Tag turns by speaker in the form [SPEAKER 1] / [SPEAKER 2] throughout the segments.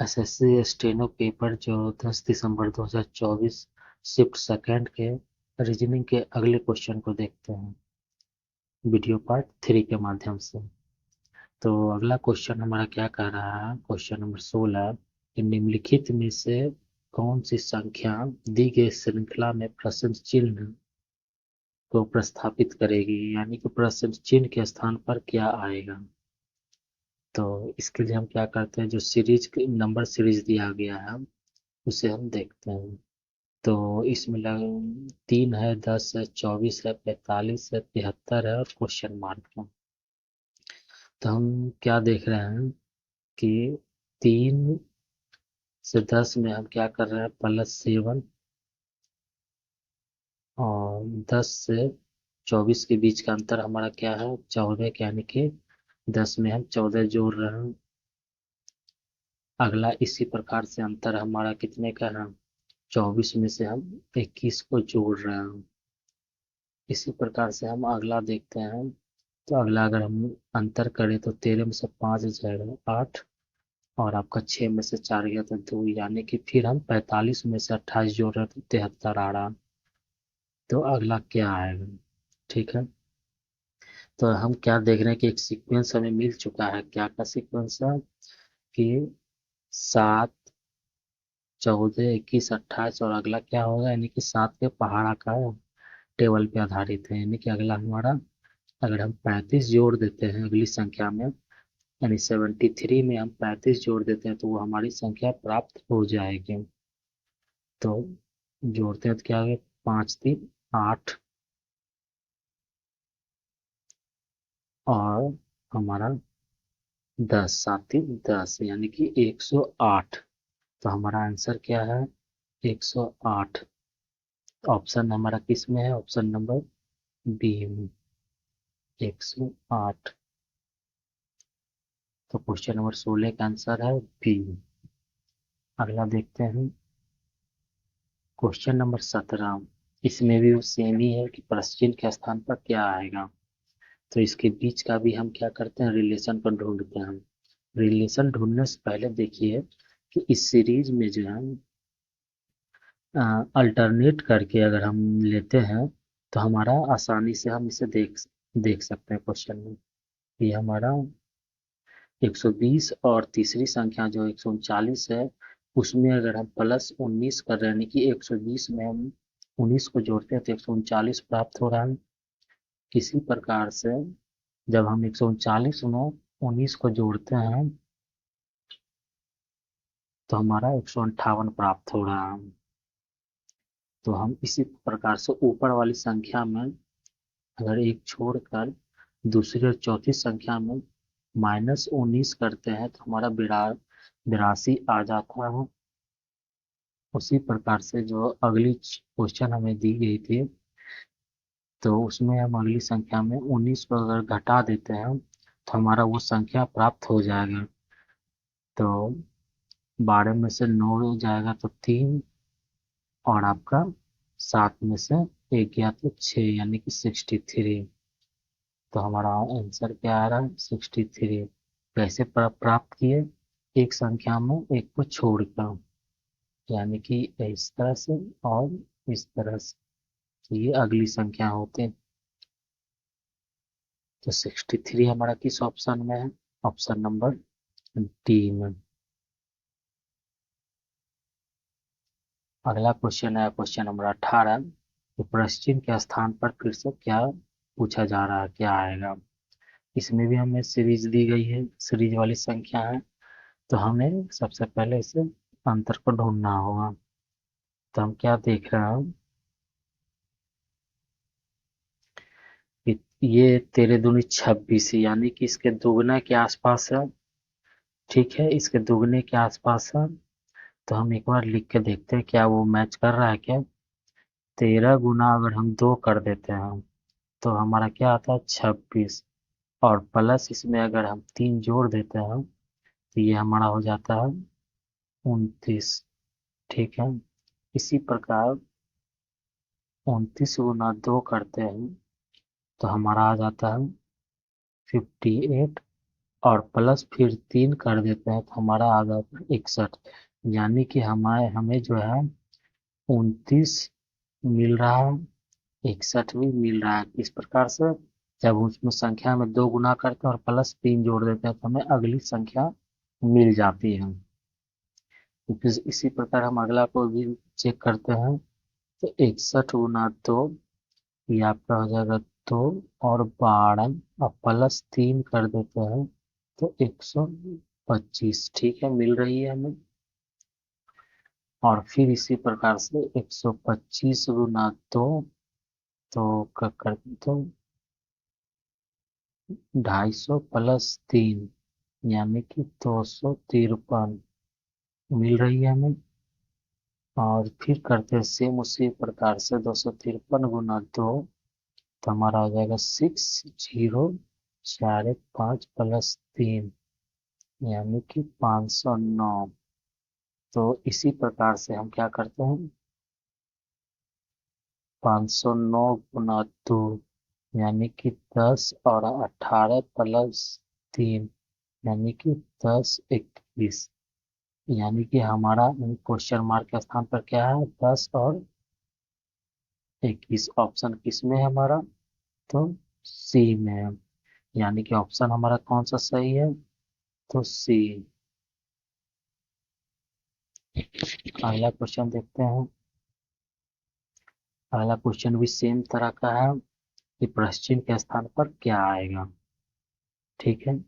[SPEAKER 1] SSC steno paper जो 10 दिसंबर 2024 shift second के reasoning के अगले क्वेश्चन को देखते हैं वीडियो पार्ट 3 के माध्यम से। तो अगला क्वेश्चन हमारा क्या कह रहा है, क्वेश्चन नंबर 16 कि निम्नलिखित में से कौन सी संख्या दी गई श्रृंखला में प्रश्न चिन्ह को प्रस्थापित करेगी, यानी कि प्रश्न चिन्ह के स्थान पर क्या आएगा। तो इसके लिए हम क्या करते हैं, जो सीरीज नंबर सीरीज दिया गया है उसे हम देखते हैं। तो इसमें 3 है, 10 है, 24 है, 45 है, 73 है और क्वेश्चन मार्क है। तो हम क्या देख रहे हैं कि 3 से 10 में हम क्या कर रहे हैं, +7, और 10 से 24 के बीच का अंतर हमारा क्या है, 14, यानी कि 10 में हम 14 जोड़ रहे हैं। अगला इसी प्रकार से अंतर हमारा कितने का है, 24 में से हम 21 को जोड़ रहे हैं। इसी प्रकार से हम अगला देखते हैं। तो अगला अगर हम अंतर करें तो 13 में से 5 जाएगा 8, और आपका 6 में से 4 गया तो 2, यानी कि फिर हम 45 में से 28 जोड़ रहे तो 73 आ रहा। तो अगला क्या आएगा, ठीक है। तो हम क्या देख रहे हैं कि एक सीक्वेंस हमें मिल चुका है, क्या का सीक्वेंस है कि 7, 14, 21, 28, और अगला क्या होगा, यानी कि 7 के पहाड़ा का टेबल पे आधारित है। यानी कि अगला हमारा, अगर हम 35 जोड़ देते हैं अगली संख्या में, यानी 73 में हम 35 जोड़ देते हैं तो वो हमारी संख्या प्राप्त हो जाएगी। तो जोड़ते हैं तो क्या होगा, 5 3 8, और हमारा 10 7 3 10, यानी कि 108। तो हमारा आंसर क्या है, 108। ऑप्शन हमारा किस में है, ऑप्शन नंबर बी में, 108। तो क्वेश्चन नंबर 16 का आंसर है बी। अगला देखते हैं क्वेश्चन नंबर 17। इसमें भी वो सेम ही है कि प्रश्न के स्थान पर क्या आएगा। तो इसके बीच का भी हम क्या करते हैं, रिलेशन को ढूंढते हैं। रिलेशन ढूंढने से पहले देखिए कि इस सीरीज में जो है अल्टरनेट करके अगर हम लेते हैं तो हमारा आसानी से हम इसे देख देख सकते हैं क्वेश्चन में। ये हमारा 120 और तीसरी संख्या जो 139 है, उसमें अगर हम +19 कर रहे हैं, यानी कि 120 में हम 19 को जोड़ते हैं तो 139 प्राप्त हो रहा है। इसी प्रकार से जब हम 139 में 19 को जोड़ते हैं तो हमारा 158 प्राप्त हो रहा है। तो हम इसी प्रकार से ऊपर वाली संख्या में अगर एक छोड़कर दूसरी और चौथी संख्या में -19 करते हैं तो हमारा 82 आ जाता है। उसी प्रकार से जो अगली क्वेश्चन हमें दी गई थी, तो उसमें हम अगली संख्या में 19 को अगर घटा देते हैं तो हमारा वो संख्या प्राप्त हो जाएगा। तो 12 में से 9 जाएगा तो 3, और आपका 7 में से 1 गया तो 6, यानी कि 63। तो हमारा आंसर क्या आ रहा है, 63। कैसे प्राप्त किए, एक संख्या में एक को छोड़कर, यानी कि इस तरह से और इस तरह से। तो ये अगली संख्या होते हैं। तो 63 हमारा किस ऑप्शन में है, ऑप्शन नंबर डी में। अगला क्वेश्चन है क्वेश्चन नंबर 18। तो प्रश्न के स्थान पर फिर से क्या पूछा जा रहा है, क्या आएगा। इसमें भी हमें सीरीज दी गई है, सीरीज वाली संख्या है। तो हमें सबसे पहले इसे अंतर को ढूंढना होगा। तो हम क्या देख रहे हैं कि ये तेरे दूनी 26, यानी कि इसके दुगने के आसपास है। ठीक है, इसके दुगने के आसपास है। तो हम एक बार लिख के देखते हैं क्या वो मैच कर रहा है क्या। 13 गुना अगर हम 2 कर देते हैं तो हमारा क्या आता है, 26, और प्लस इसमें अगर हम 3 जोड़ देते हैं तो ये हमारा हो जाता है 29। ठीक है, इसी प्रकार 29 गुना 2 करते हैं तो हमारा आ जाता है 58, और प्लस फिर 3 कर देते हैं तो हमारा आ जाता है 61। यानी कि हमारे हमें जो है 29 मिल रहा है, 61 भी मिल रहा है। इस प्रकार से जब उसमें संख्या में 2 गुना करते हैं और प्लस 3 जोड़ देते हैं तो हमें अगली संख्या मिल जाती है। तो फिर इसी प्रकार हम अगला को भी चेक करते हैं। तो 61 गुना 2, ये आपका हो जाएगा 2 और 12, अब प्लस 3 कर देते हैं तो 125। ठीक है, मिल रही है हमें। और फिर इसी प्रकार से 125 गुना 2, तो कर तो 250 प्लस 3 यानी कि 253 मिल रही है हमें। और फिर करते हैं सेम उसी प्रकार से 253 गुना 2, तो हमारा हो जाएगा 60, 4 1 5 प्लस 3 यानी कि 509। तो इसी प्रकार से हम क्या करते हैं, 509 गुना 2 यानी कि 10 और 18 प्लस 3 यानी कि 10 21। यानी कि हमारा क्वेश्चन मार्क के स्थान पर क्या है, 10 और 21। ऑप्शन किस में है हमारा, तो सी में है। यानी कि ऑप्शन हमारा कौन सा सही है, तो सी। अगला क्वेश्चन देखते हैं। अगला क्वेश्चन भी सेम तरह का है कि प्रश्न चिन्ह के स्थान पर क्या आएगा। ठीक है,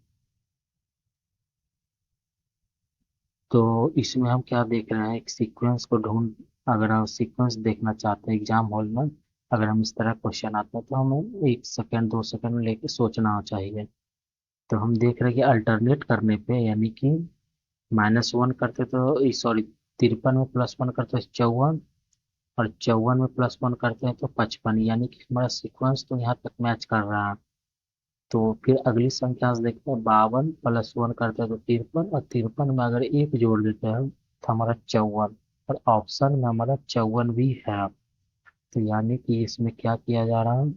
[SPEAKER 1] तो इसमें हम क्या देख रहे हैं, एक सीक्वेंस को ढूंढ, अगर हम सीक्वेंस देखना चाहते हैं एग्जाम हॉल में, अगर हम इस तरह क्वेश्चन आता है तो हमें 1 सेकंड 2 सेकंड में लेके सोचना चाहिए। तो हम देख रहे हैं कि अल्टरनेट करने पे, यानी कि -1 करते तो सॉरी 53 में +1 करते तो 54, और 54 में +1 करते हैं तो 55। यानी कि हमारा सीक्वेंस तो यहाँ तक मैच कर रहा है। तो फिर अगली संख्या से देखते हैं, 52 +1 करते हैं तो 53, और 53 में अगर 1 जोड़ देते हैं तो हमारा 54, और ऑप्शन में हमारा 54 भी है। तो यानी कि इसमें क्या किया जा रहा है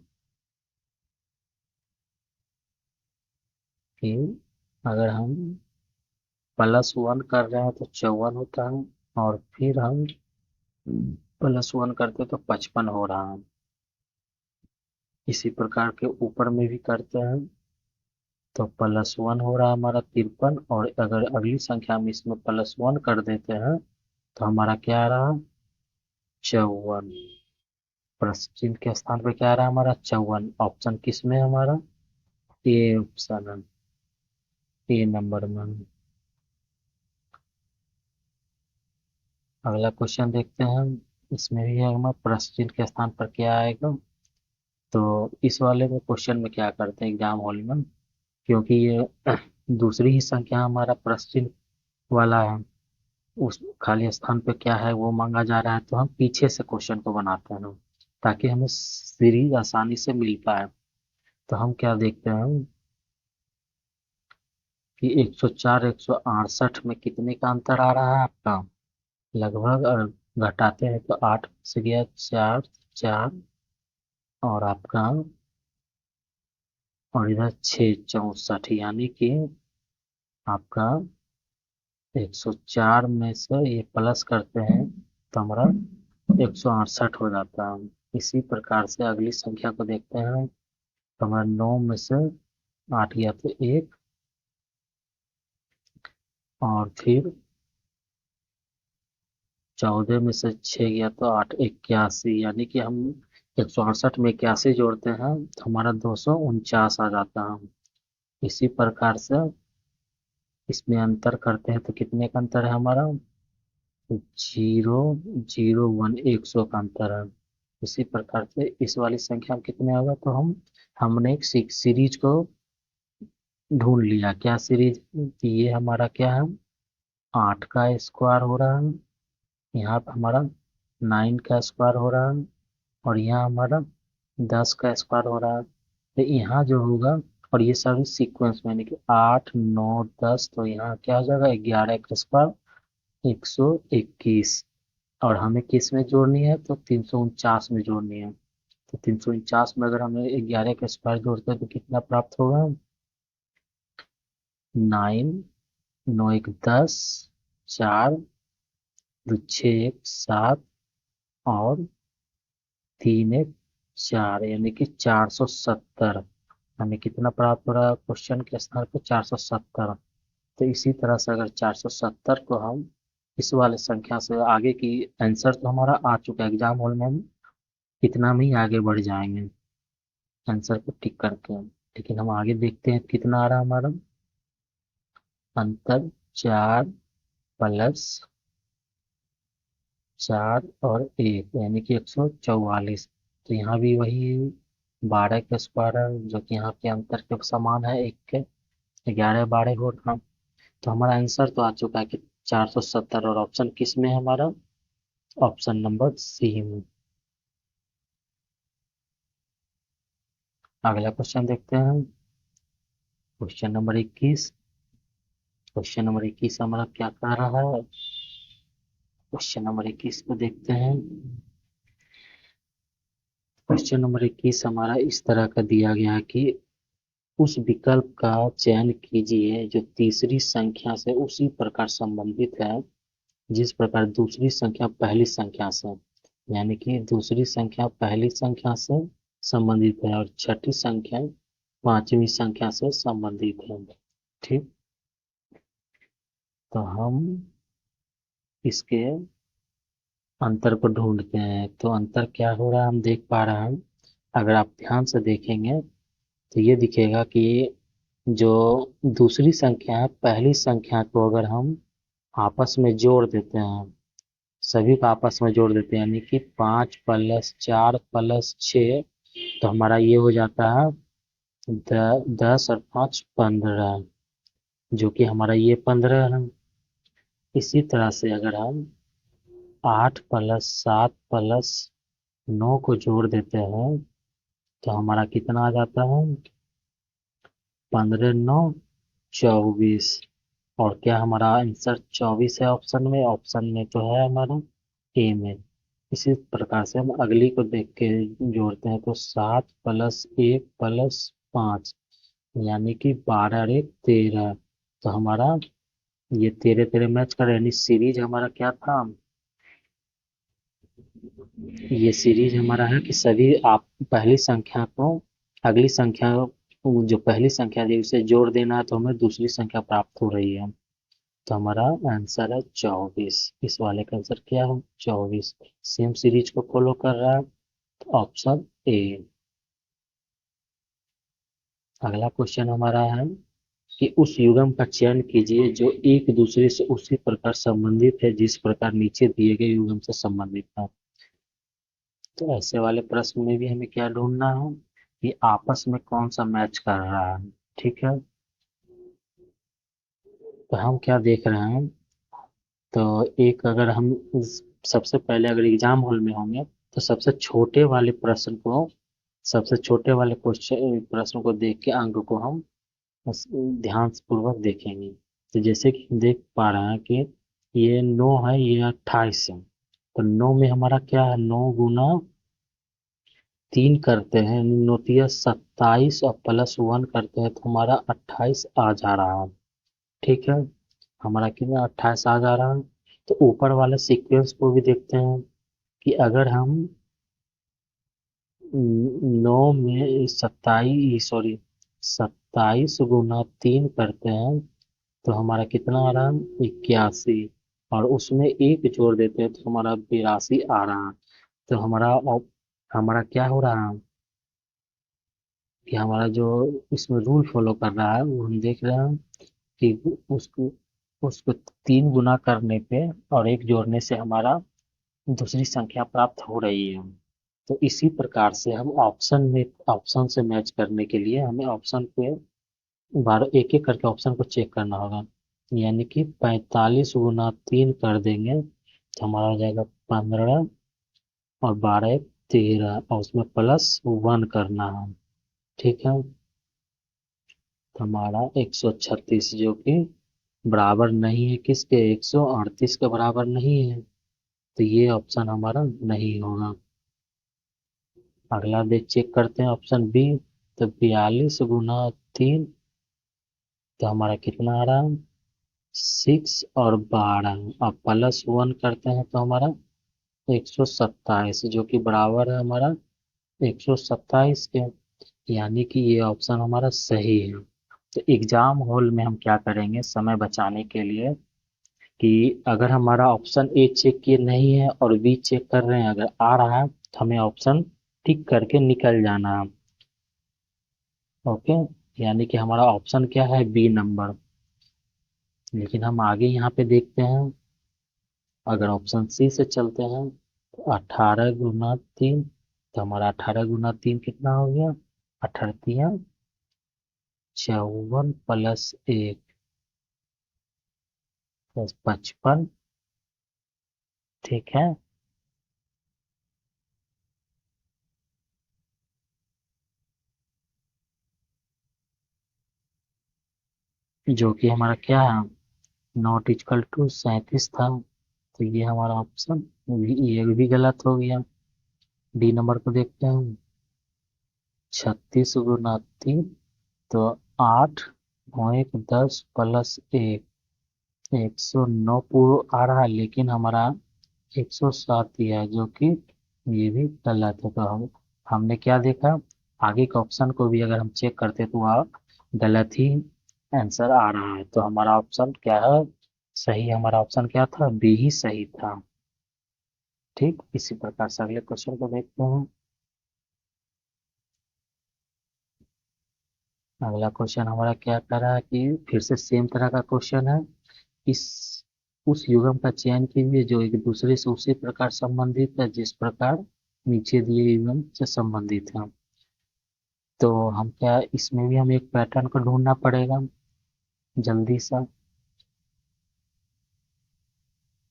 [SPEAKER 1] कि अगर हम +1 कर रहे हैं तो 54 होता है, और फिर हम +1 करते तो 55 हो रहा है। इसी प्रकार के ऊपर में भी करते हैं तो +1 हो रहा है हमारा 53, और अगर अगली संख्या में इसमें +1 कर देते हैं तो हमारा क्या आ रहा है, 54। प्रश्न चिन्ह के स्थान पे क्या आ रहा है हमारा, 54। ऑप्शन किस में है हमारा, ए ऑप्शन है, ए नंबर में। अगला क्वेश्चन देखते हैं हम। इसमें भी है हमारा प्रश्न चिन्ह के स्थान पर क्या आएगा। तो इस वाले में क्वेश्चन में क्या करते हैं एग्जाम हॉल में, क्योंकि ये दूसरी ही संख्या हमारा प्रश्न चिन्ह वाला है, उस खाली स्थान पे क्या है वो मांगा जा रहा है, तो हम पीछे से क्वेश्चन को बनाते हैं ताकि हमें सीरीज आसानी से मिल पाए। तो हम क्या देखते हैं कि 104 168 में कितने का अंतर आ रहा है आपका, लगभग घटाते हैं तो 8 से गया 4 4, और आपका, और इधर 6 64, यानी कि आपका 104 में से ये प्लस करते हैं तो हमारा 168 हो जाता है। इसी प्रकार से अगली संख्या को देखते हैं, तो हमारा 9 में से 8 गया तो 1, और फिर 14 में से 6 गया तो 8 81। यानी कि हम 168 में 81 जोड़ते हैं तो हमारा 249 आ जाता है। इसी प्रकार से इसमें अंतर करते हैं तो कितने का अंतर है हमारा, 0 0 1 100 का अंतर है। इसी प्रकार से इस वाली संख्या में कितने होगा, तो हमने एक सीरीज को ढूंढ लिया। क्या सीरीज, ये हमारा क्या है, 8 का स्क्वायर हो रहा है, यहाँ पे हमारा 9 का स्क्वायर हो रहा है, और यहाँ हमारा 10 का स्क्वायर हो रहा है। तो यहाँ जो होगा, और ये सभी सीक्वेंस में, यानी कि 8 9 10, तो यहाँ क्या हो जाएगा, 11 का स्क्वायर 121। और हमें किस में जोड़नी है, तो 349 में जोड़नी है। तो 349 में अगर हमें 11 का स्क्वायर जोड़ते हैं तो कितना प्राप्त होगा, 9, 9 एक 10, 4, 2 6 एक 7, और 3 एक 4, यानी कि 470। हमें कितना प्राप्त हो रहा है क्वेश्चन के स्थान पर? 470। तो इसी तरह से अगर 470 को हम इस वाले संख्या से आगे की, आंसर तो हमारा आ चुका है एग्जाम हॉल में, हम कितना में ही आगे बढ़ जाएंगे आंसर को टिक करके। लेकिन हम आगे देखते हैं कितना आ रहा है हमारा अंतर। 4 + 4 और 1 यानी कि 144। तो यहाँ भी वही 12 के स्क्वायर है, जो कि यहाँ के अंतर के समान है, 1 के 11 12 हो रहा। तो हमारा आंसर तो आ चुका है कि 470, और ऑप्शन किस में है हमारा? ऑप्शन नंबर सी में। अगला क्वेश्चन देखते हैं, क्वेश्चन नंबर 21। क्वेश्चन नंबर 21 हमारा क्या कह रहा है? क्वेश्चन नंबर 21 को देखते हैं। क्वेश्चन नंबर 21 हमारा इस तरह का दिया गया है कि उस विकल्प का चयन कीजिए जो तीसरी संख्या से उसी प्रकार संबंधित है जिस प्रकार दूसरी संख्या पहली संख्या से, यानी कि दूसरी संख्या पहली संख्या से संबंधित है और छठी संख्या पांचवी संख्या से संबंधित है। ठीक, तो हम इसके अंतर को ढूंढते हैं। तो अंतर क्या हो रहा है हम देख पा रहे हैं। अगर आप ध्यान से देखेंगे तो ये दिखेगा कि जो दूसरी संख्या है पहली संख्या को अगर हम आपस में जोड़ देते हैं, सभी को आपस में जोड़ देते हैं, यानी कि 5 + 4 + 6, तो हमारा ये हो जाता है 10 और 5 15, जो कि हमारा ये 15 है। इसी तरह से अगर हम 8 + 7 + 9 को जोड़ देते हैं तो हमारा कितना आ जाता है? 15 9 24। और क्या हमारा आंसर 24 है ऑप्शन में? ऑप्शन में तो है हमारा ए में। इसी प्रकार से हम अगली को देख के जोड़ते हैं, तो 7 + 1 + 5, यानी कि 12 और 1 13। तो हमारा ये 13 13 मैच कर, यानी सीरीज हमारा क्या था? ये सीरीज हमारा है कि सभी आप पहली संख्या को अगली संख्या, जो पहली संख्या थी उसे जोड़ देना है, तो हमें दूसरी संख्या प्राप्त हो रही है। तो हमारा आंसर है 24। इस वाले का आंसर क्या है? 24। सेम सीरीज को फॉलो कर रहा है, तो ऑप्शन ए। अगला क्वेश्चन हमारा है कि उस युग्म का चयन कीजिए जो एक दूसरे से उसी प्रकार संबंधित है जिस प्रकार नीचे दिए गए युग्म से संबंधित है। तो ऐसे वाले प्रश्न में भी हमें क्या ढूंढना है कि आपस में कौन सा मैच कर रहा है। ठीक है, तो हम क्या देख रहे हैं, तो एक अगर हम सबसे पहले अगर एग्जाम हॉल में होंगे तो सबसे छोटे वाले क्वेश्चन प्रश्न को देख के अंक को हम ध्यान पूर्वक देखेंगे। तो जैसे कि हम देख पा रहे हैं कि ये 9 है, ये 28 है। तो 9 में हमारा क्या है? 9 × 3 करते हैं, 9 × 27, और +1 करते हैं तो हमारा 28 आ जा रहा है। ठीक है, हमारा कितना 28 आ जा रहा है। तो ऊपर वाले सीक्वेंस को भी देखते हैं कि अगर हम 9 में 27 × 3 करते हैं तो हमारा कितना आ रहा है? 81। और उसमें एक जोड़ देते हैं तो हमारा 82 आ रहा है। तो हमारा क्या हो रहा है कि हमारा जो इसमें रूल फॉलो कर रहा है वो हम देख रहे हैं कि उसको उसको 3 गुना करने पे और एक जोड़ने से हमारा दूसरी संख्या प्राप्त हो रही है। तो इसी प्रकार से हम ऑप्शन से मैच करने के लिए हमें ऑप्शन पे बार एक एक करके ऑप्शन को चेक करना होगा। यानी कि 45 × 3 कर देंगे तो हमारा हो जाएगा 15, और 12 13, और उसमें +1 करना है। ठीक है, तो हमारा 136, जो कि बराबर नहीं है किसके? 138 के बराबर नहीं है। तो ये ऑप्शन हमारा नहीं होगा। अगला देख चेक करते हैं ऑप्शन बी। तो 42 × 3 तो हमारा कितना आ रहा है, 6 और 12, अब +1 करते हैं तो हमारा 127, जो कि बराबर है हमारा 127 के। यानी कि ये ऑप्शन हमारा सही है। तो एग्जाम हॉल में हम क्या करेंगे समय बचाने के लिए, कि अगर हमारा ऑप्शन ए चेक किए नहीं है और बी चेक कर रहे हैं, अगर आ रहा है तो हमें ऑप्शन टिक करके निकल जाना है। ओके, यानी कि हमारा ऑप्शन क्या है, बी नंबर। लेकिन हम आगे यहाँ पे देखते हैं, अगर ऑप्शन सी से चलते हैं तो 18 × 3, तो हमारा 18 × 3 कितना हो गया, 18×3 = 54 +1 +55। ठीक है, जो कि हमारा क्या है, ≠37 था। तो ये हमारा ऑप्शन, ये भी गलत हो गया। डी नंबर को देखते हैं, 36 × 3, तो 8×1 + 1, 109 पूरा आ रहा है, लेकिन हमारा 107 दिया है, जो कि ये भी गलत है। तो हमने क्या देखा, आगे के ऑप्शन को भी अगर हम चेक करते तो वह गलत ही आंसर आ रहा है। तो हमारा ऑप्शन क्या है, सही, हमारा ऑप्शन क्या था, बी ही सही था। ठीक, इसी प्रकार से अगले क्वेश्चन को देखते हैं। अगला क्वेश्चन हमारा क्या कर रहा है, कि फिर से सेम तरह का क्वेश्चन है। इस उस युग्म का चयन कीजिए जो एक दूसरे से उसी प्रकार संबंधित है जिस प्रकार नीचे दिए युग्म से संबंधित है। तो हम क्या, इसमें भी हमें एक पैटर्न को ढूंढना पड़ेगा जल्दी सा।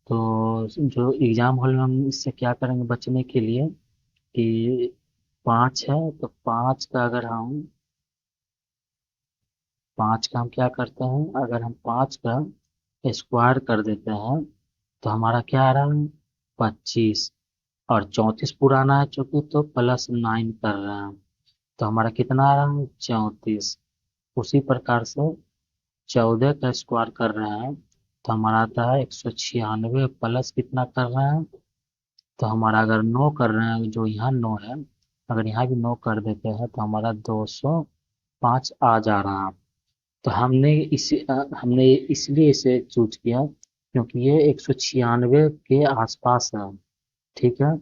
[SPEAKER 1] तो जो एग्जाम हॉल में हम इससे क्या करेंगे बचने के लिए, कि 5 है तो 5 का हम क्या करते हैं, अगर हम 5 का स्क्वायर कर देते हैं तो हमारा क्या आ रहा है, 25। और 34 पुराना है चूंकि, तो +9 कर रहे हैं, तो हमारा कितना आ रहा है, 34। उसी प्रकार से 14 का स्क्वायर कर रहे हैं तो हमारा आता है 196, प्लस कितना कर रहे हैं, तो हमारा अगर 9 कर रहे हैं, जो यहाँ 9 है, अगर यहाँ भी 9 कर देते हैं तो हमारा 205 आ जा रहा है। तो हमने इसलिए इसे चूज किया क्योंकि ये 196 के आसपास है। ठीक है,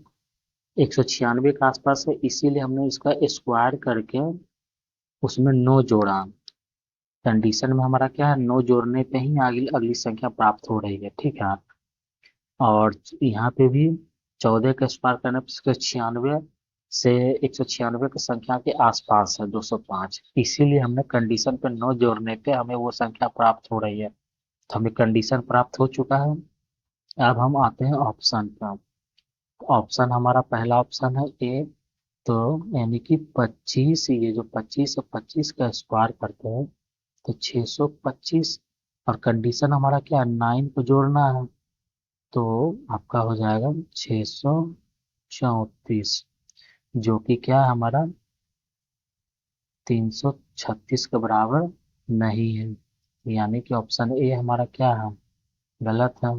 [SPEAKER 1] 196 के आसपास है, इसीलिए हमने इसका स्क्वायर करके उसमें 9 जोड़ा। कंडीशन में हमारा क्या है, 9 जोड़ने पे ही अगली अगली संख्या प्राप्त हो रही है। ठीक है, और यहाँ पे भी 14 का स्क्वायर करने पर 196 से 196 की संख्या के आसपास है 205, इसीलिए हमने कंडीशन पे 9 जोड़ने पे हमें वो संख्या प्राप्त हो रही है। तो हमें कंडीशन प्राप्त हो चुका है। अब हम आते हैं ऑप्शन पर। ऑप्शन हमारा पहला ऑप्शन है ए, तो यानी कि 25, ये जो 25 है, 25 का स्क्वायर करते हैं तो 625। और कंडीशन हमारा क्या है, 9 को जोड़ना है, तो आपका हो जाएगा 634, जो कि क्या है हमारा 336 के बराबर नहीं है। यानी कि ऑप्शन ए हमारा क्या है, गलत है।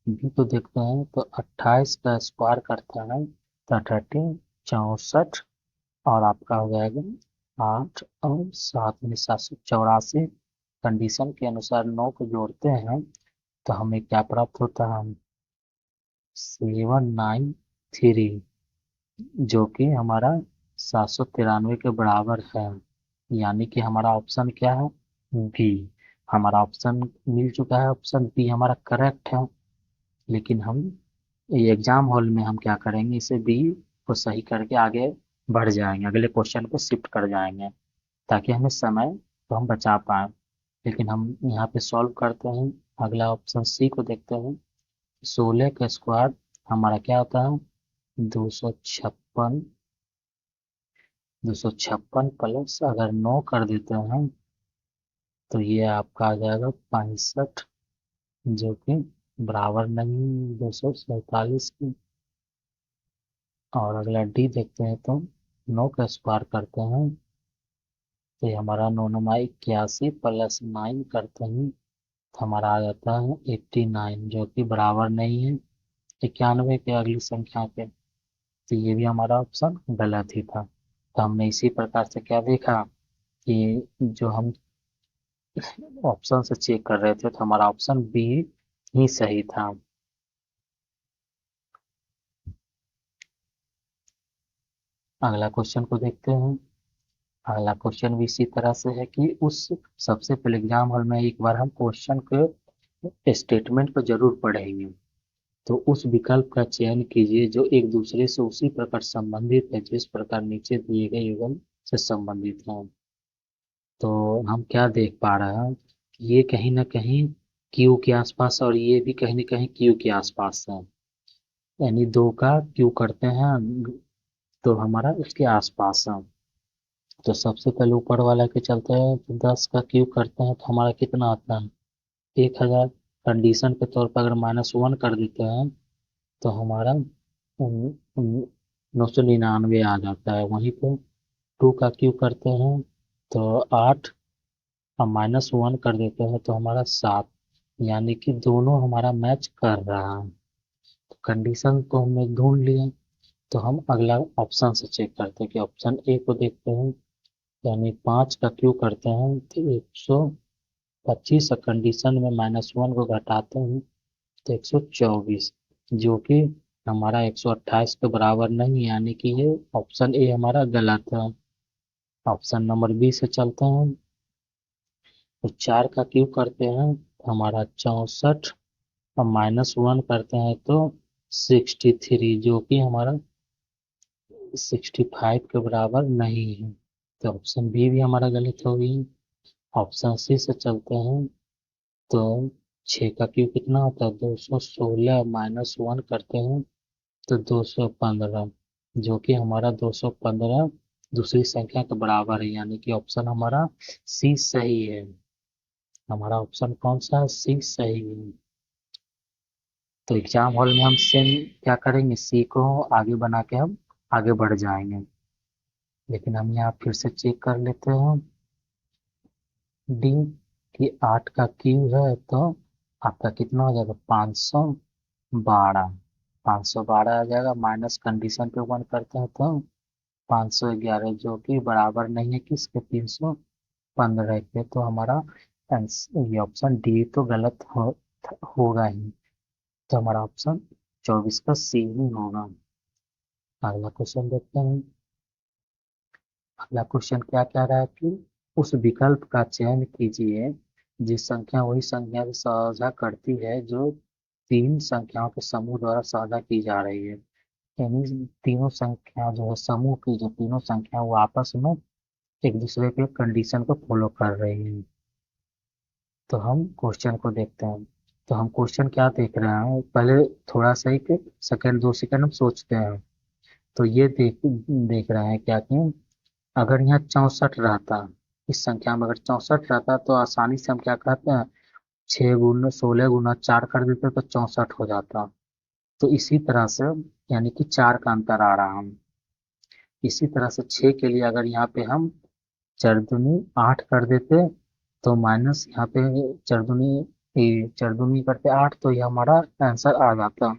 [SPEAKER 1] बी को देखते हैं, तो 28 का स्क्वायर करता है तो 34, और आपका हो जाएगा 8 और 7 में 784। कंडीशन के अनुसार 9 को जोड़ते हैं तो हमें क्या प्राप्त होता है, 793, जो कि हमारा 793 के बराबर है। यानी कि हमारा ऑप्शन क्या है, बी। हमारा ऑप्शन मिल चुका है, ऑप्शन बी हमारा करेक्ट है। लेकिन हम ये एग्जाम हॉल में हम क्या करेंगे, इसे बी को सही करके आगे बढ़ जाएंगे, अगले क्वेश्चन को शिफ्ट कर जाएंगे, ताकि हमें समय को हम बचा पाए। लेकिन हम यहाँ पे सॉल्व करते हैं, अगला ऑप्शन सी को देखते हैं। 16 का स्क्वायर हमारा क्या होता है, 256। 256 प्लस अगर 9 कर देते हैं तो ये आपका आ जाएगा 65, जो कि बराबर नहीं 247 की। और अगला डी देखते हैं, तो 9 का स्क्वायर करते हैं तो ये हमारा 9 9 81 प्लस 9 करते हैं तो हमारा आ जाता है 89, जो कि बराबर नहीं है 91 के अगली संख्या के। तो ये भी हमारा ऑप्शन गलत ही था। तो हमने इसी प्रकार से क्या देखा कि जो हम ऑप्शन से चेक कर रहे थे तो हमारा ऑप्शन बी ही सही था। अगला क्वेश्चन को देखते हैं। अगला क्वेश्चन भी इसी तरह से है कि उस सबसे पहले एग्जाम हॉल में एक बार हम क्वेश्चन के स्टेटमेंट को जरूर पढ़ेंगे। तो उस विकल्प का चयन कीजिए जो एक दूसरे से उसी प्रकार संबंधित है जिस प्रकार नीचे दिए गए युगल से संबंधित है। तो हम क्या देख पा रहे हैं कि ये कहीं ना कहीं क्यू के आसपास और ये भी कहीं ना कहीं क्यू के आसपास है, यानी दो का क्यू करते हैं तो हमारा उसके आसपास है। तो सबसे पहले ऊपर वाला के चलते हैं तो 10 का क्यू करते हैं तो हमारा कितना आता है 1000। कंडीशन के तौर पर अगर -1 कर देते हैं तो हमारा 999 आ जाता है। वहीं पे 2 का क्यू करते हैं तो 8 और -1 कर देते हैं तो हमारा 7, यानी कि दोनों हमारा मैच कर रहा है। तो कंडीशन तो हमने ढूंढ लिया। तो हम अगला ऑप्शन से चेक करते हैं कि ऑप्शन ए को देखते हैं, यानी 5 का क्यू करते हैं तो 125 और कंडीशन में -1 को घटाते हैं तो 124, जो कि हमारा 128 के बराबर नहीं, यानी कि ये ऑप्शन ए हमारा गलत है। ऑप्शन नंबर बी से चलते हैं। तो 4 का क्यू करते हैं तो हमारा 64 और -1 करते हैं तो 63, जो कि हमारा 65 के बराबर नहीं है। तो ऑप्शन बी भी हमारा गलत हो गई। ऑप्शन सी से चलते हैं। तो 6 का क्यू कितना होता है 216, -1 करते हैं तो 215, जो कि हमारा 215 दूसरी संख्या के बराबर है, यानी कि ऑप्शन हमारा सी सही है। हमारा ऑप्शन कौन सा है सी सही है। तो एग्जाम हॉल में हम सेम क्या करेंगे सी को आगे बना के हम आगे बढ़ जाएंगे। लेकिन हम यहाँ फिर से चेक कर लेते हैं डी कि 8 का क्यू है तो आपका कितना हो जाएगा 512। 512 आ जाएगा, माइनस कंडीशन पे 1 करते हैं तो 511, जो कि बराबर नहीं है किसके 315 के। तो हमारा ये ऑप्शन डी तो गलत होगा ही। तो हमारा ऑप्शन 24 का सी ही होगा। अगला क्वेश्चन देखते हैं। अगला क्वेश्चन क्या कह रहा है कि उस विकल्प का चयन कीजिए जिस संख्या वही संख्या से साझा करती है जो तीन संख्याओं के समूह द्वारा साझा की जा रही है। यानी तीनों संख्या जो है समूह की जो तीनों संख्या वो आपस में एक दूसरे के कंडीशन को फॉलो कर रही है। तो हम क्वेश्चन को देखते हैं। तो हम क्वेश्चन क्या देख रहे हैं पहले थोड़ा सा एक सेकेंड 2 सेकेंड हम सोचते हैं। तो ये देख देख रहे हैं क्या कि अगर यहाँ 64 रहता, इस संख्या में अगर 64 रहता तो आसानी से हम क्या कहते हैं 6 × 16 × 4 कर देते तो 64 हो जाता। तो इसी तरह से यानी कि 4 का अंतर आ रहा हम। इसी तरह से 6 के लिए अगर यहाँ पे हम 4 × 8 कर देते तो माइनस यहाँ पे 4 × 8 करते 8, तो ये हमारा आंसर आ जाता।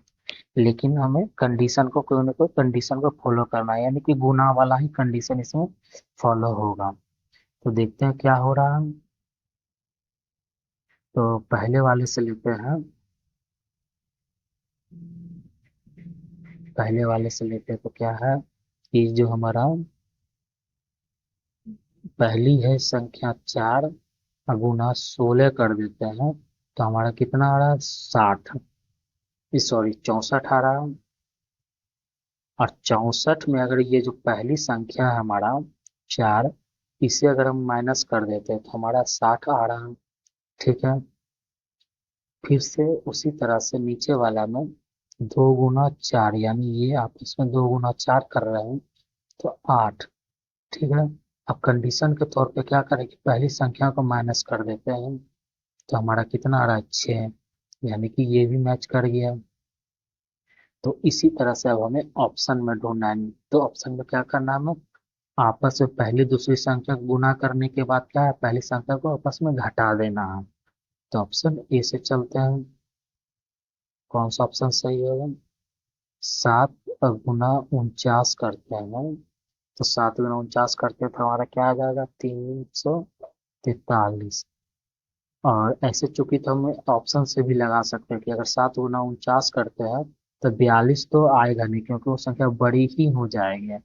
[SPEAKER 1] लेकिन हमें कंडीशन को कोई ना कोई कंडीशन को फॉलो करना है, यानी कि गुना वाला ही कंडीशन इसमें फॉलो होगा। तो देखते हैं क्या हो रहा है। तो पहले वाले से लेते हैं। पहले वाले से लेते हैं तो क्या है कि जो हमारा पहली है संख्या 4 गुना 16 कर देते हैं तो हमारा कितना आ रहा है 60, सॉरी 64 आ रहा है। और 64 में अगर ये जो पहली संख्या है हमारा 4, इसे अगर हम माइनस कर देते हैं तो हमारा 60 आ रहा है। ठीक है। फिर से उसी तरह से नीचे वाला में 2 × 4, यानी ये आप इसमें 2 × 4 कर रहे हैं तो 8। ठीक है। अब कंडीशन के तौर पे क्या करें कि पहली संख्या को माइनस कर देते हैं तो हमारा कितना आ रहा है 6, यानी कि ये भी मैच कर गया। तो इसी तरह से अब हमें ऑप्शन में ढूंढना है। तो ऑप्शन में क्या करना है हमें आपस में पहली दूसरी संख्या को गुना करने के बाद क्या है, पहली संख्या को आपस में घटा देना है। तो ऑप्शन ए से चलते हैं। कौन सा ऑप्शन सही होगा? 7 गुना 49 करते हैं, तो 7 गुना 49 करते हैं तो हमारा क्या आ जाएगा, 343। और ऐसे चूंकि तो हम ऑप्शन से भी लगा सकते हैं कि अगर 7 गुना 49 करते हैं तो 42 तो आएगा नहीं, क्योंकि वो संख्या बड़ी ही हो जाएगी।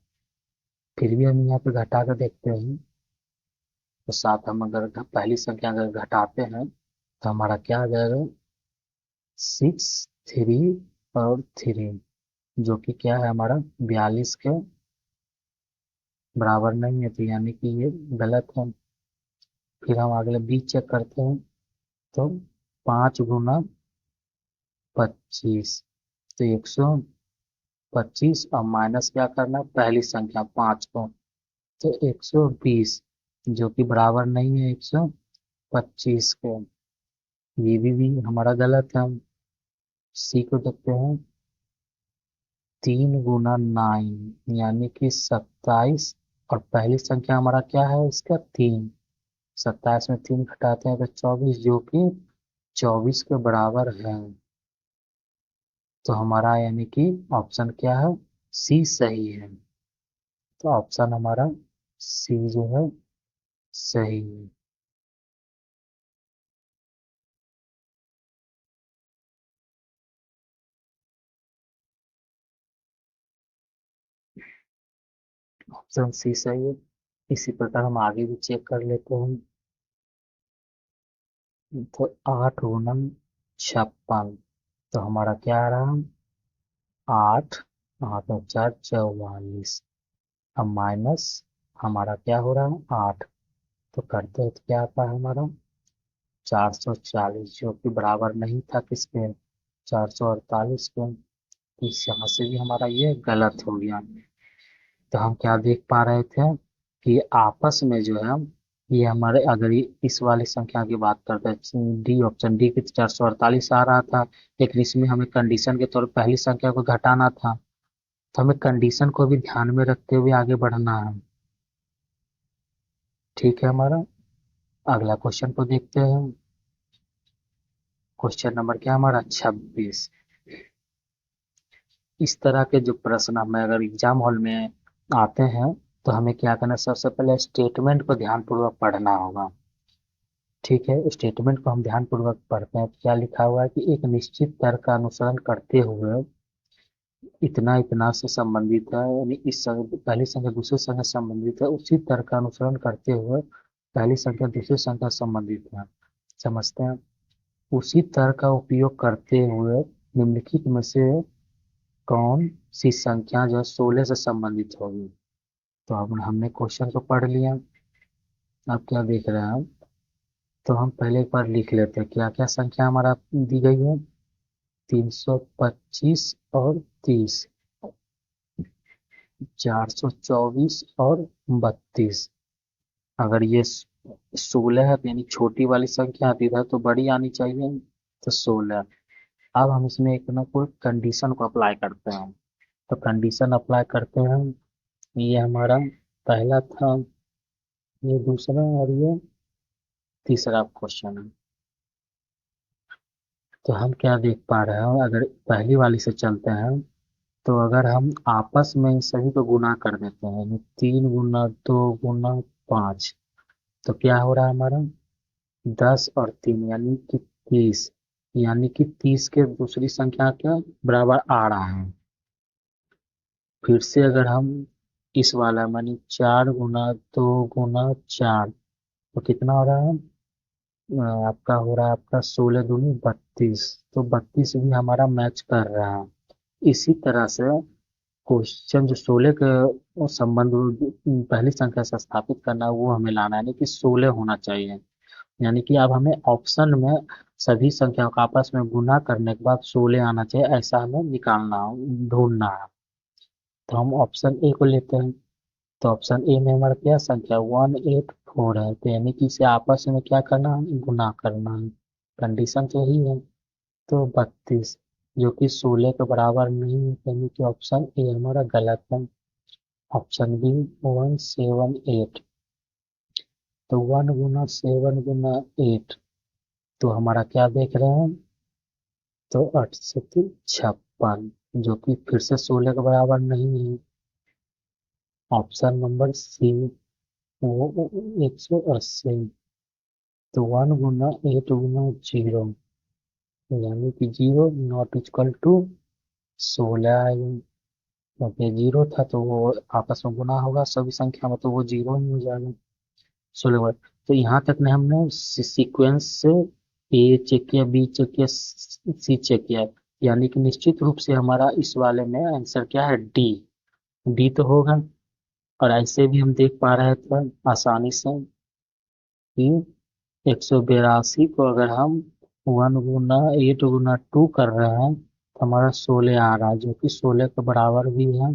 [SPEAKER 1] फिर भी हम यहाँ पे घटा कर देखते हैं। तो सात हम अगर पहली संख्या अगर घटाते हैं तो हमारा क्या आ जाएगा, 6 3 और 3, जो कि क्या है हमारा 42 के बराबर नहीं है, तो यानी कि ये गलत है। फिर हम अगले बी चेक करते हैं। तो 5 गुना 25, तो 125, और माइनस क्या करना है, पहली संख्या 5 को, तो 120, जो कि बराबर नहीं है 125 के। ये भी हमारा गलत है। सी को देखते हैं। 3 गुना 9 यानी कि 27, और पहली संख्या हमारा क्या है इसका 3। 27 में 3 घटाते हैं तो 24, जो कि 24 के बराबर है। तो हमारा यानी कि ऑप्शन क्या है, सी सही है। तो ऑप्शन हमारा सी जो है सही है। ऑप्शन सी सही है। इसी प्रकार हम आगे भी चेक कर लेते हैं। तो 8 गुना 56, तो हमारा क्या आ रहा है, 8, 8 और 4 44, अब माइनस हमारा क्या हो रहा है 8, तो करते हैं तो क्या आता है हमारा 440, जो कि बराबर नहीं था किसके, 448 के। तो इस यहाँ से भी हमारा ये गलत हो गया। तो हम क्या देख पा रहे थे कि आपस में जो है, ये हमारे अगर इस वाली संख्या की बात करते हैं, डी ऑप्शन डी की 448 आ रहा था, लेकिन इसमें हमें कंडीशन के तौर पर पहली संख्या को घटाना था। तो हमें कंडीशन को भी ध्यान में रखते हुए आगे बढ़ना है। ठीक है, हमारा अगला क्वेश्चन को देखते हैं। क्वेश्चन नंबर क्या है हमारा, 26। इस तरह के जो प्रश्न हमें अगर एग्जाम हॉल में आते हैं तो हमें क्या करना है, सबसे पहले स्टेटमेंट को ध्यानपूर्वक पढ़ना होगा। ठीक है, स्टेटमेंट को हम ध्यानपूर्वक पढ़ते हैं तो क्या लिखा हुआ है कि एक निश्चित तर्क का अनुसरण करते हुए इतना इतना से संबंधित है, यानी पहली संख्या दूसरी संख्या से संबंधित है, उसी तर्क का अनुसरण करते हुए पहली संख्या दूसरी संख्या से संबंधित है। समझते हैं। उसी तर्क का उपयोग करते हुए निम्नलिखित में से कौन सी संख्या जो है 16 से संबंधित होगी। तो अब हमने क्वेश्चन को पढ़ लिया। अब क्या देख रहे हैं हम, तो हम पहले एक बार लिख लेते हैं क्या क्या संख्या हमारा दी गई है। 325 और 30, 424 और 32। अगर ये 16 है तो यानी छोटी वाली संख्या आती है तो बड़ी आनी चाहिए, तो 16। अब हम इसमें एक ना कोई कंडीशन को अप्लाई करते हैं। तो कंडीशन अप्लाई करते हैं। ये हमारा पहला था, ये दूसरा, और ये तीसरा क्वेश्चन है। तो हम क्या देख पा रहे हैं, अगर पहली वाली से चलते हैं तो अगर हम आपस में इन सभी को गुना कर देते हैं, यानी 3 गुना 2 गुना 5, तो क्या हो रहा है हमारा 10 और 3 यानी कि 30, यानी कि 30 के दूसरी संख्या के बराबर आ रहा है। फिर से अगर हम इस वाला मानी 4 गुना 2 गुना 4, तो कितना हो रहा है, आपका हो रहा है आपका 16 दूनी 32, तो 32 भी हमारा मैच कर रहा है। इसी तरह से क्वेश्चन जो 16 के संबंध पहली संख्या से स्थापित करना है वो हमें लाना है, यानी कि 16 होना चाहिए। यानी कि अब हमें ऑप्शन में सभी संख्याओं का आपस में गुना करने के बाद 16 आना चाहिए, ऐसा हमें निकालना ढूंढना है। तो हम ऑप्शन ए को लेते हैं। तो ऑप्शन ए में हमारा क्या संख्या 184 है, तो यानी कि इसे आपस में क्या करना है, गुना करना है। कंडीशन तो यही है। तो 32, जो कि 16 के बराबर नहीं है, यानी कि ऑप्शन ए हमारा गलत है। Option B 178। तो 1 गुना 7 गुना 8, तो हमारा क्या देख रहे हैं, तो 8 से 56, जो कि फिर से 16 के बराबर नहीं है। ऑप्शन नंबर सी, वो 180। तो 1 गुना 8 गुना 0, यानी कि 0 नॉट इक्वल टू 16 आएगा, क्योंकि 0 था तो वो आपस में गुना होगा सभी संख्या में, तो वो 0 ही हो जाएगा 16 बार। तो यहाँ तक ने हमने सीक्वेंस से ए चेक किया, बी चेक किया, सी चेक किया, यानी कि निश्चित रूप से हमारा इस वाले में आंसर क्या है, डी। डी तो होगा। और ऐसे भी हम देख पा रहे थे आसानी से कि 182 को अगर हम 1 गुना 8 गुना 2 कर रहे हैं तो हमारा 16 आ रहा है, जो कि 16 के बराबर भी है,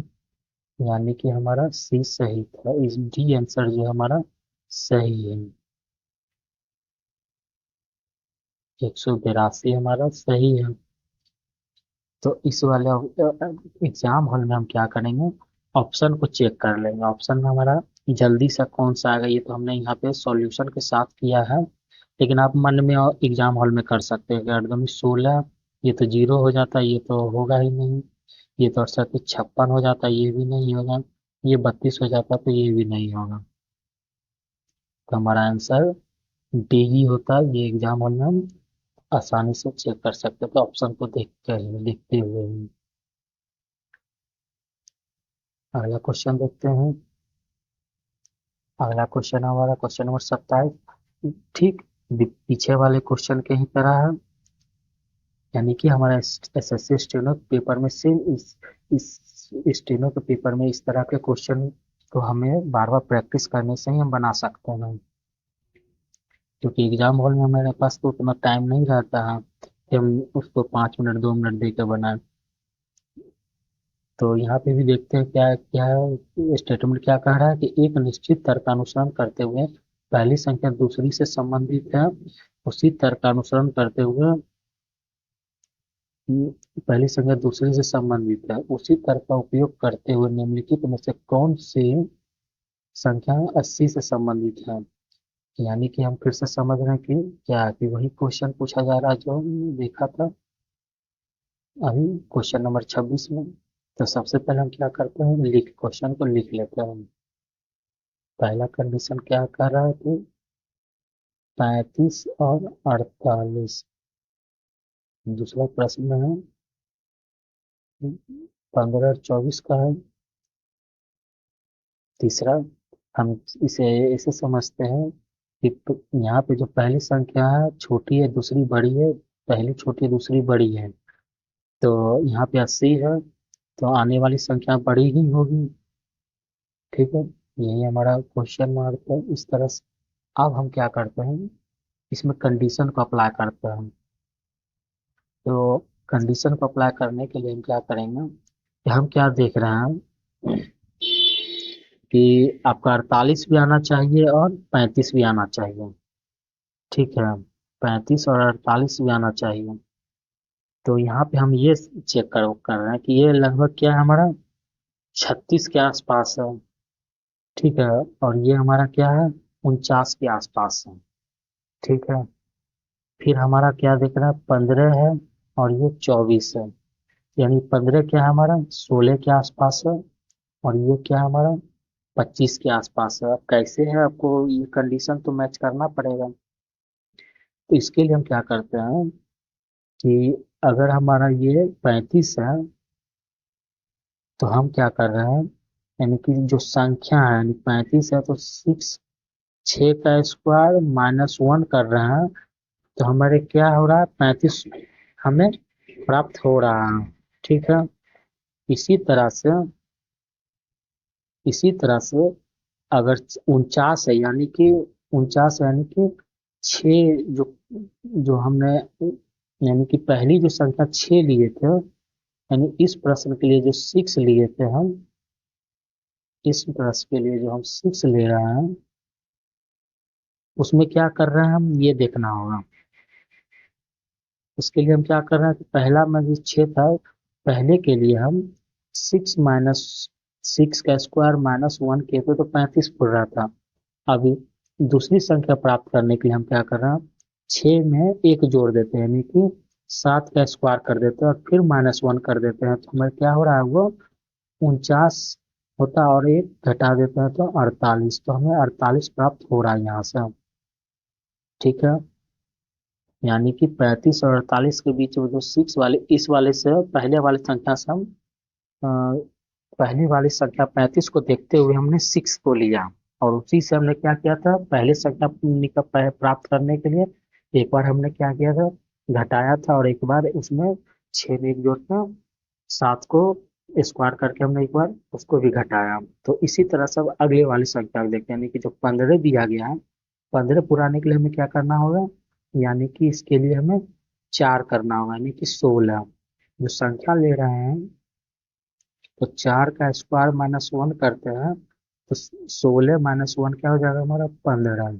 [SPEAKER 1] यानी कि हमारा सी सही था। इस डी आंसर जो हमारा सही है, 182 हमारा सही है। तो इस वाले एग्जाम हॉल में हम क्या करेंगे, ऑप्शन को चेक कर लेंगे। ऑप्शन में हमारा जल्दी से कौन सा आएगा, ये तो हमने यहाँ पे सॉल्यूशन के साथ किया है, लेकिन आप मन में और एग्जाम हॉल में कर सकते हैं कि एकदम 16, ये तो 0 हो जाता है, ये तो होगा ही नहीं। ये तो 68 हो जाता है, ये भी नहीं होगा। ये 32 हो जाता तो ये भी नहीं होगा। तो हमारा आंसर डी ही होता है। ये एग्जाम हॉल में हम आसानी से चेक कर सकते हैं, तो ऑप्शन को देख कर देखते हुए ही। अगला क्वेश्चन देखते हैं। अगला क्वेश्चन हमारा क्वेश्चन नंबर 27, ठीक पीछे वाले क्वेश्चन के ही तरह है, यानी कि हमारा एसएससी स्टेनो पेपर में से इस स्टेनो के पेपर में इस तरह के क्वेश्चन को हमें बार बार प्रैक्टिस करने से ही हम बना सकते हैं, क्योंकि एग्जाम हॉल में हमारे पास तो उतना टाइम नहीं रहता है कि हम उसको 5 मिनट 2 मिनट दे के बनाए। तो यहाँ पे भी देखते हैं क्या क्या स्टेटमेंट क्या कह रहा है कि एक निश्चित तर्क का अनुसरण करते हुए पहली संख्या दूसरी से संबंधित है, उसी तर्क का अनुसरण करते हुए पहली संख्या दूसरी से संबंधित है, उसी तर्क का उपयोग करते हुए निम्नलिखित में से कौन सी संख्या 80 से संबंधित है। यानी कि हम फिर से समझ रहे हैं कि क्या कि वही क्वेश्चन पूछा जा रहा है जो हमने देखा था अभी क्वेश्चन नंबर 26 में। तो सबसे पहले हम क्या करते हैं, लिख क्वेश्चन को लिख लेते हैं। पहला कंडीशन क्या कर रहा है कि 35 और 48। दूसरा प्रश्न है 15 और 24 का है। तीसरा, हम इसे ऐसे समझते हैं कि यहाँ पे जो पहली संख्या है छोटी है दूसरी बड़ी है, पहली छोटी है दूसरी बड़ी है, तो यहाँ पे 80 है, तो आने वाली संख्या बड़ी ही होगी। ठीक है, यही हमारा क्वेश्चन मार्क है इस तरह से। अब हम क्या करते हैं, इसमें कंडीशन को अप्लाई करते हैं। तो कंडीशन को अप्लाई करने के लिए हम क्या करेंगे कि हम क्या देख रहे हैं कि आपका 48 भी आना चाहिए और 35 भी आना चाहिए। ठीक है, 35 और 48 भी आना चाहिए। तो यहाँ पे हम ये चेक कर रहे हैं कि ये लगभग क्या है हमारा 36 के आसपास है। ठीक है, और ये हमारा क्या है 49 के आसपास है। ठीक है, फिर हमारा क्या दिख रहा है 15 है और ये 24 है, यानी 15 क्या है हमारा 16 के आसपास है, और ये क्या है हमारा 25 के आसपास है। अब कैसे है, आपको ये कंडीशन तो मैच करना पड़ेगा। तो इसके लिए हम क्या करते हैं कि अगर हमारा ये 35 है तो हम क्या कर रहे हैं, यानी कि जो संख्या है यानी 35 है तो 6 का स्क्वायर -1 कर रहे हैं, तो हमारे क्या हो रहा है 35 हमें प्राप्त हो रहा है। ठीक है, इसी तरह से इसी तरह से अगर 49 है यानी कि 49 यानी कि 6 जो जो हमने यानी कि पहली जो संख्या 6 लिए थे, यानी इस प्रश्न के लिए जो 6 लिए थे हम, इस प्रश्न के लिए जो हम 6 ले रहे हैं उसमें क्या कर रहे हैं हम ये देखना होगा। उसके लिए हम क्या कर रहे हैं कि पहला में जो 6 था, पहले के लिए हम 6 - 6 का स्क्वायर माइनस 1 किए थे तो 35 हो रहा था। अभी दूसरी संख्या प्राप्त करने के लिए हम क्या कर रहे हैं, 6 में एक जोड़ देते हैं, यानी कि 7 का स्क्वायर कर देते हैं और फिर माइनस 1 कर देते हैं, तो हमें क्या हो रहा है वो 49 होता है, और एक घटा देते हैं तो 48, तो हमें 48 प्राप्त हो रहा है यहाँ से। ठीक है, यानी कि 35 और 48 के बीच में जो 6 वाले, इस वाले से पहले वाले संख्या से हम अ, पहली वाली संख्या 35 को देखते हुए हमने 6 को लिया, और उसी से हमने क्या किया था, पहली संख्या प्राप्त करने के लिए एक बार हमने क्या किया था, घटाया था, और एक बार उसमें 6 में एक जोड़कर 7 को स्क्वायर करके हमने एक बार उसको भी घटाया। तो इसी तरह से अब अगले वाली संख्या को देखते हैं, यानी कि जो 15 दिया गया है, 15 पुराने के लिए हमें क्या करना होगा, यानी कि इसके लिए हमें 4 करना होगा, यानी कि 16। जो संख्या ले रहे हैं, तो 4 का स्क्वायर माइनस 1 करते हैं तो 16 माइनस 1 क्या हो जाएगा हमारा 15।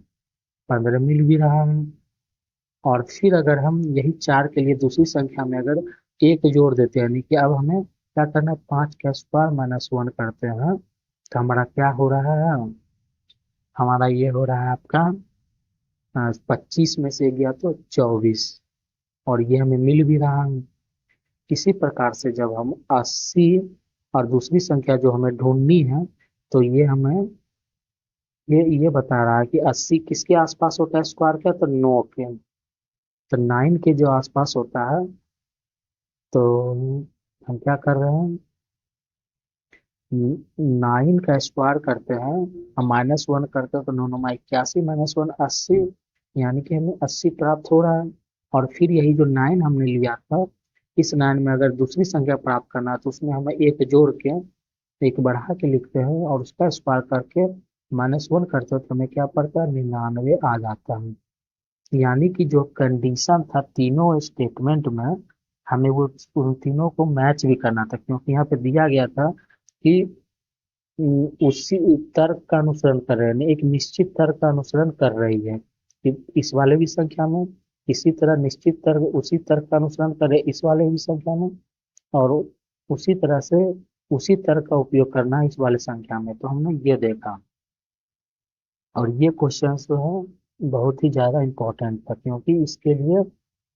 [SPEAKER 1] 15 मिल भी रहा है। और फिर अगर हम यही 4 के लिए दूसरी संख्या में अगर एक जोड़ देते हैं, यानी कि अब हमें क्या करना है, 5 का स्क्वायर माइनस 1 करते हैं, तो हमारा क्या हो रहा है, हमारा ये हो रहा है आपका 25 में से गया तो 24, और ये हमें मिल भी रहा है। इसी प्रकार से जब हम 80 और दूसरी संख्या जो हमें ढूंढनी है, तो ये हमें ये बता रहा है कि 80 किसके आसपास होता है स्क्वायर का, तो 9 के, तो 9 के जो आसपास होता है, तो हम क्या कर रहे हैं, 9 का स्क्वायर करते हैं, हम माइनस 1 करते हैं, तो 9 9 81 माइनस 1 80, यानी कि हमें 80 प्राप्त हो रहा है। और फिर यही जो 9 हमने लिया था, इस 9 में अगर दूसरी संख्या प्राप्त करना है, तो उसमें हमें एक जोड़ के एक बढ़ा के लिखते हैं और उसका स्क्वायर करके माइनस 1 करते हैं, तो हमें क्या पड़ता है, 99 आ जाता है। यानी कि जो कंडीशन था तीनों स्टेटमेंट में, हमें वो उन तीनों को मैच भी करना था, क्योंकि यहाँ पे दिया गया था कि उसी तर्क का अनुसरण कर रहे हैं, एक निश्चित तर्क का अनुसरण कर रही है कि इस वाले भी संख्या में, इसी तरह निश्चित तर्क उसी तर्क का अनुसरण कर रहे इस वाले भी संख्या में, और उसी तरह से उसी तर्क का उपयोग करना है इस वाले संख्या में। तो हमने ये देखा, और ये क्वेश्चन जो है बहुत ही ज्यादा इम्पोर्टेंट था, क्योंकि इसके लिए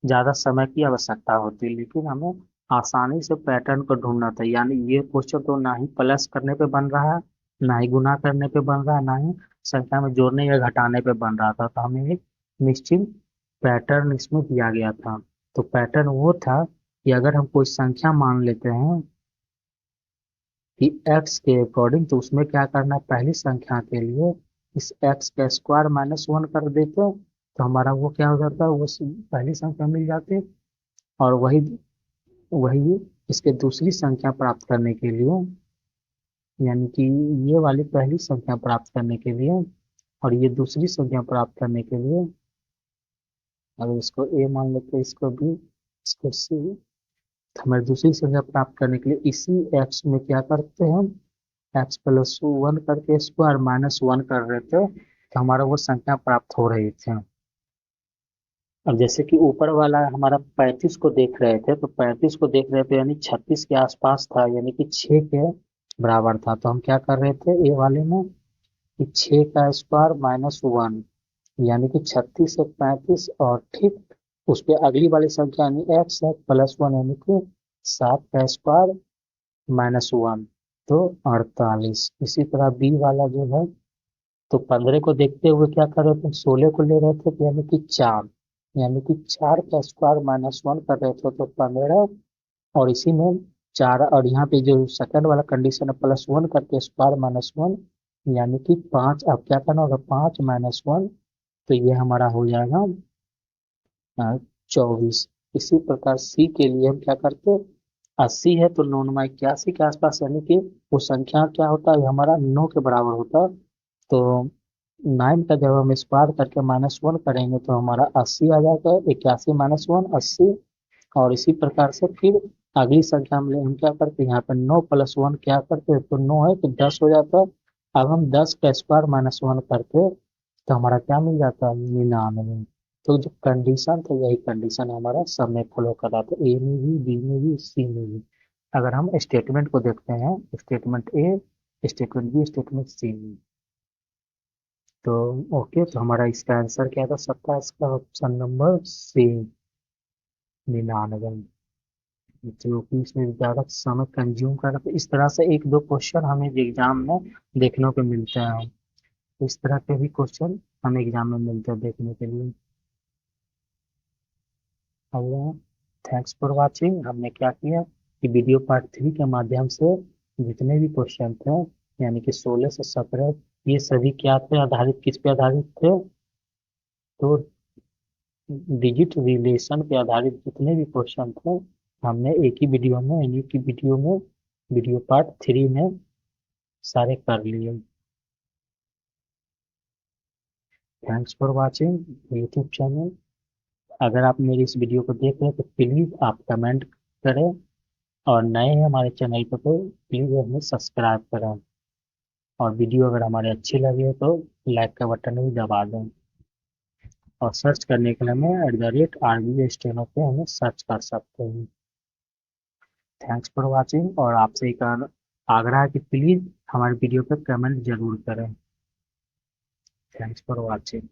[SPEAKER 1] ज्यादा समय की आवश्यकता होती है, लेकिन हमें आसानी से पैटर्न को ढूंढना था। यानी ये क्वेश्चन तो ना ही प्लस करने पे बन रहा है, ना ही गुना करने पे बन रहा है, ना ही संख्या में जोड़ने या घटाने पे बन रहा था, तो हमें एक निश्चित पैटर्न इसमें दिया गया था। तो पैटर्न वो था कि अगर हम कोई संख्या मान लेते हैं कि x के अकॉर्डिंग, तो उसमें क्या करना है, पहली संख्या के लिए इस x का स्क्वायर माइनस 1 कर देते, तो हमारा वो क्या हो जाता है, वो पहली संख्या मिल जाती। और वही वही इसके दूसरी संख्या प्राप्त करने के लिए, यानी कि ये वाली पहली संख्या प्राप्त करने के लिए और ये दूसरी संख्या प्राप्त करने के लिए, अगर इसको a मान लेते हैं, इसको b, इसको c, तो हमारी दूसरी संख्या प्राप्त करने के लिए इसी x में क्या करते हैं, एक्स प्लस 1 करके स्क्वायर माइनस 1 कर रहे थे, तो हमारा वो संख्या प्राप्त हो रही थी। अब जैसे कि ऊपर वाला हमारा 35 को देख रहे थे, तो 35 को देख रहे थे यानी 36 के आसपास था, यानी कि 6 के बराबर था, तो हम क्या कर रहे थे ए वाले में कि 6 का स्क्वायर माइनस 1, यानी कि 36 से 35, और ठीक उस पे अगली वाली संख्या यानी एक्स है प्लस 1, यानी कि 7 का स्क्वायर माइनस 1, तो 48। इसी तरह बी वाला जो है, तो 15 को देखते हुए क्या कर रहे थे, 16 को ले रहे थे, तो यानी कि 4, यानी कि 4 का स्क्वायर माइनस 1 कर रहे थे, तो 15, और इसी में 4, और यहाँ पे जो सेकंड वाला कंडीशन है प्लस 1 करके स्क्वायर माइनस 1, यानी कि 5। अब क्या करना होगा, 5 माइनस 1, तो ये हमारा हो जाएगा 24। इसी प्रकार सी के लिए हम क्या करते, 80 है तो 9 9 81 के आसपास, यानी कि वो संख्या क्या होता है, हमारा 9 के बराबर होता है, तो 9 का जब हम स्क्वायर करके माइनस 1 करेंगे, तो हमारा 80 आ जाएगा, 81 माइनस 1 80। और इसी प्रकार से फिर अगली संख्या में हम क्या करते हैं, यहाँ पे 9 प्लस 1 क्या करते हैं, तो 9 है तो 10 हो जाता है। अब हम 10 का स्क्वायर माइनस 1 करते, तो हमारा क्या मिल जाता है, 99। तो जो कंडीशन था यही कंडीशन हमारा सब में फॉलो कर रहा था, ए में भी, बी में भी, सी में भी। अगर हम स्टेटमेंट को देखते हैं, statement A, statement B, statement C. तो ओके, तो हमारा इसका आंसर क्या था सबका, इसका ऑप्शन नंबर सी, 99। जो कि इसमें ज्यादा समय कंज्यूम कर रहा, तो इस तरह से एक दो क्वेश्चन हमें एग्जाम में देखने को मिलते हैं। तो इस तरह के भी क्वेश्चन हमें एग्जाम में मिलते हैं देखने के लिए। अगला, थैंक्स फॉर वाचिंग। हमने क्या किया कि वीडियो पार्ट 3 के माध्यम से जितने भी क्वेश्चन थे, यानी कि 16 से 17, ये सभी क्या थे, आधारित किस पे आधारित थे, तो डिजिट रिलेशन पे आधारित जितने भी क्वेश्चन थे, हमने एक ही वीडियो में, यानी कि वीडियो में, वीडियो पार्ट 3 में सारे कर लिए। Thanks for watching YouTube channel. अगर आप मेरी इस वीडियो को देख रहे हैं तो प्लीज़ आप कमेंट करें, और नए हैं हमारे चैनल पर तो प्लीज़ हमें सब्सक्राइब करें, और वीडियो अगर हमारे अच्छी लगे तो लाइक का बटन भी दबा दें। और सर्च करने के लिए हमें @RBA स्टेनो पे हमें सर्च कर सकते हैं। थैंक्स फॉर वाचिंग, और आपसे एक आग्रह है कि प्लीज़ हमारे वीडियो पर कमेंट जरूर करें। Thanks for watching.